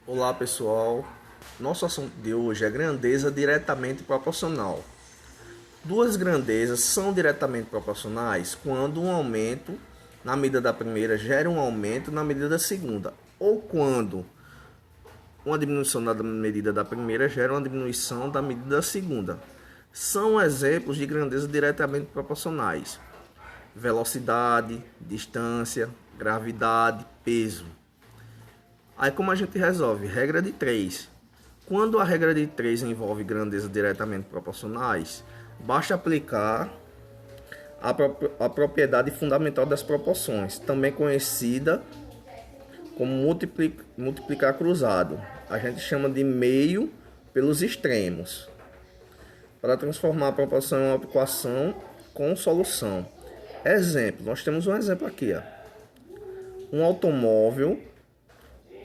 Olá pessoal, nosso assunto de hoje é grandeza diretamente proporcional. Duas grandezas são diretamente proporcionais quando um aumento na medida da primeira gera um aumento na medida da segunda, ou quando uma diminuição da medida da primeira gera uma diminuição da medida da segunda. São exemplos de grandeza diretamente proporcionais: velocidade, distância, gravidade, peso. Aí como a gente resolve? Regra de 3. Quando a regra de 3 envolve grandezas diretamente proporcionais, basta aplicar a propriedade fundamental das proporções, também conhecida como multiplicar cruzado. A gente chama de meio pelos extremos, para transformar a proporção em uma equação com solução. Exemplo, nós temos um exemplo aqui. Um automóvel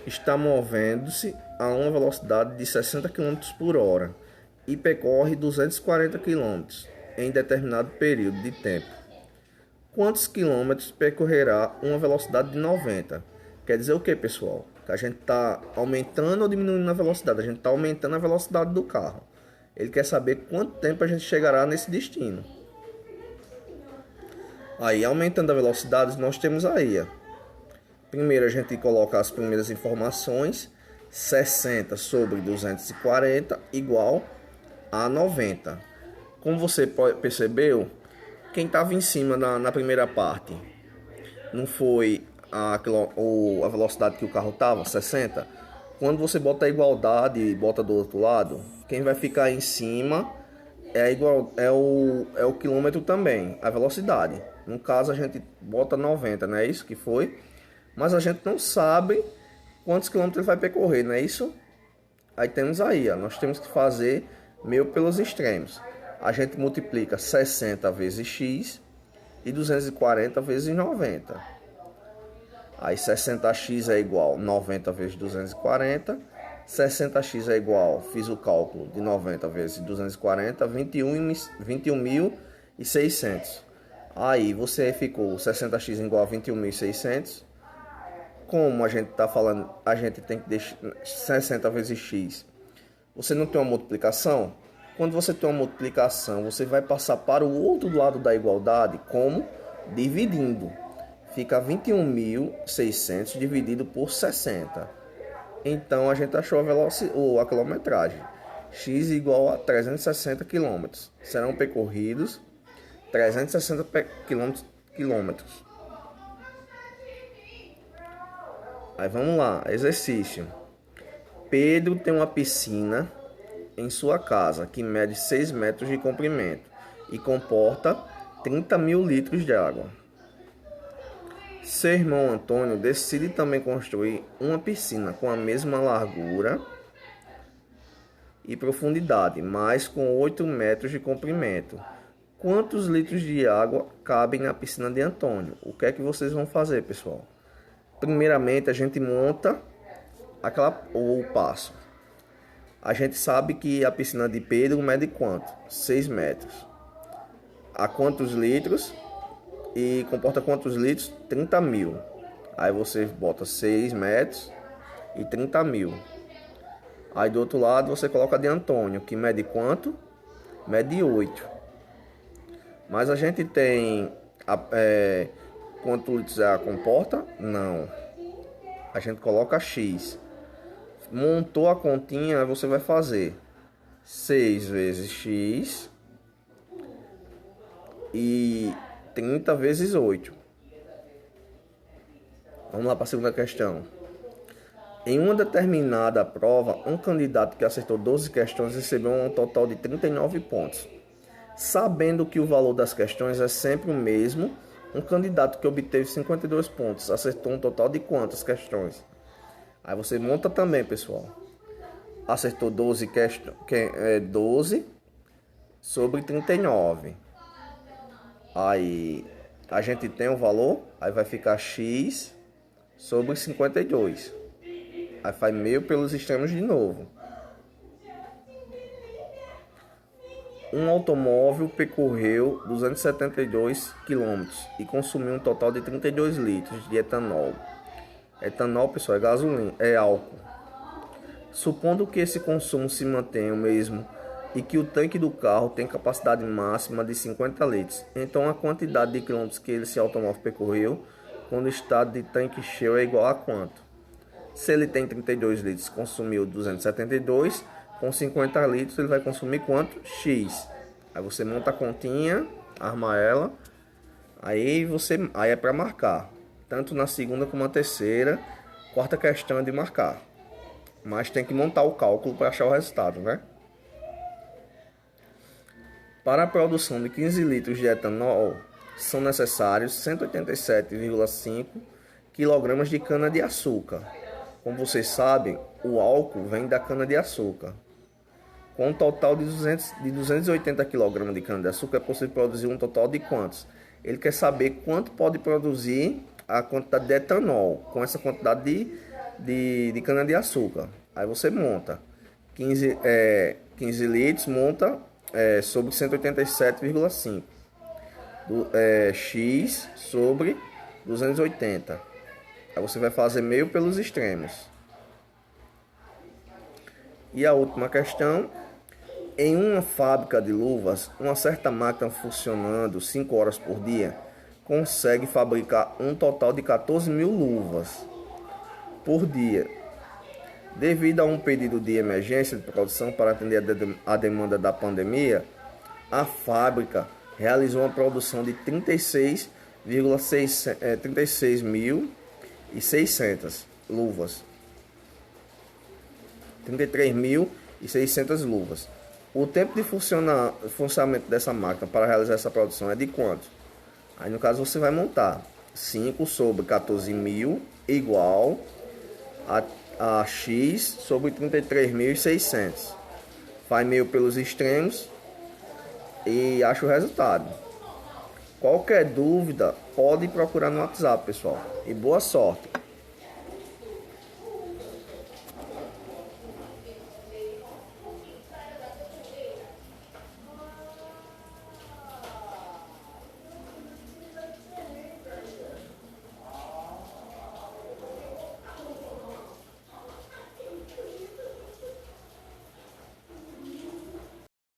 está movendo-se a uma velocidade de 60 km por hora e percorre 240 km em determinado período de tempo. Quantos quilômetros percorrerá uma velocidade de 90? Quer dizer o que, pessoal? Que a gente está aumentando ou diminuindo a velocidade? A gente está aumentando a velocidade do carro. Ele quer saber quanto tempo a gente chegará nesse destino. Aí, aumentando a velocidade, nós temos aí, primeiro a gente coloca as primeiras informações: 60 sobre 240 igual a 90. Como você percebeu, quem estava em cima na primeira parte não foi a velocidade que o carro estava, 60. Quando você bota a igualdade e bota do outro lado, quem vai ficar em cima é o quilômetro também, a velocidade. No caso a gente bota 90, não é isso que foi? Mas a gente não sabe quantos quilômetros ele vai percorrer, não é isso? Aí temos aí, nós temos que fazer meio pelos extremos. A gente multiplica 60 vezes x e 240 vezes 90. Aí 60x é igual a 90 vezes 240. 60x é igual, fiz o cálculo de 90 vezes 240, 21.600. Aí você ficou 60x igual a 21.600. Como a gente está falando, a gente tem que deixar 60 vezes x. Você não tem uma multiplicação? Quando você tem uma multiplicação, você vai passar para o outro lado da igualdade como? Dividindo. Fica 21.600 dividido por 60. Então a gente achou a quilometragem. X igual a 360 km. Serão percorridos 360 quilômetros. Aí vamos lá, exercício. Pedro tem uma piscina em sua casa que mede 6 metros de comprimento e comporta 30.000 litros de água. Seu irmão Antônio decide também construir uma piscina com a mesma largura e profundidade, mas com 8 metros de comprimento. Quantos litros de água cabem na piscina de Antônio? O que é que vocês vão fazer, pessoal? Primeiramente, a gente monta o passo. A gente sabe que a piscina de Pedro mede quanto? 6 metros. A quantos litros? E comporta quantos litros? 30.000. Aí você bota 6 metros e 30.000. Aí do outro lado você coloca a de Antônio, que mede quanto? Mede 8. Mas a gente tem quantos litros ela comporta? Não. A gente coloca X. Montou a continha, você vai fazer 6 vezes X e 30 vezes 8. Vamos lá para a segunda questão. Em uma determinada prova, um candidato que acertou 12 questões recebeu um total de 39 pontos. Sabendo que o valor das questões é sempre o mesmo, um candidato que obteve 52 pontos acertou um total de quantas questões? Aí você monta também, pessoal. Acertou 12 questões, 12 sobre 39. Aí a gente tem o valor, aí vai ficar x sobre 52. Aí faz meio pelos extremos de novo. Um automóvel percorreu 272 km e consumiu um total de 32 litros de etanol. Etanol, pessoal, é gasolina, é álcool. Supondo que esse consumo se mantenha o mesmo e que o tanque do carro tem capacidade máxima de 50 litros, então a quantidade de quilômetros que esse automóvel percorreu quando o estado de tanque cheio é igual a quanto? Se ele tem 32 litros, consumiu 272, com 50 litros ele vai consumir quanto? X. Aí você monta a continha, arma ela, aí é para marcar, tanto na segunda como na terceira. Quarta questão é de marcar, mas tem que montar o cálculo para achar o resultado, né? Para a produção de 15 litros de etanol, são necessários 187,5 kg de cana-de-açúcar. Como vocês sabem, o álcool vem da cana-de-açúcar. Com um total de 280 kg de cana-de-açúcar, é possível produzir um total de quantos? Ele quer saber quanto pode produzir a quantidade de etanol com essa quantidade de cana-de-açúcar. Aí você monta 15 litros, monta sobre 187,5. X sobre 280. Aí você vai fazer meio pelos extremos. E a última questão: em uma fábrica de luvas, uma certa máquina funcionando 5 horas por dia consegue fabricar um total de 14.000 luvas por dia. Devido a um pedido de emergência de produção para atender a demanda da pandemia, a fábrica realizou uma produção de 36.600 luvas. 33.600 luvas. O tempo de funcionamento dessa máquina para realizar essa produção é de quanto? Aí no caso você vai montar 5 sobre 14.000 igual a X sobre 33.600. Faz meio pelos extremos e acha o resultado. Qualquer dúvida, pode procurar no WhatsApp, pessoal. E boa sorte!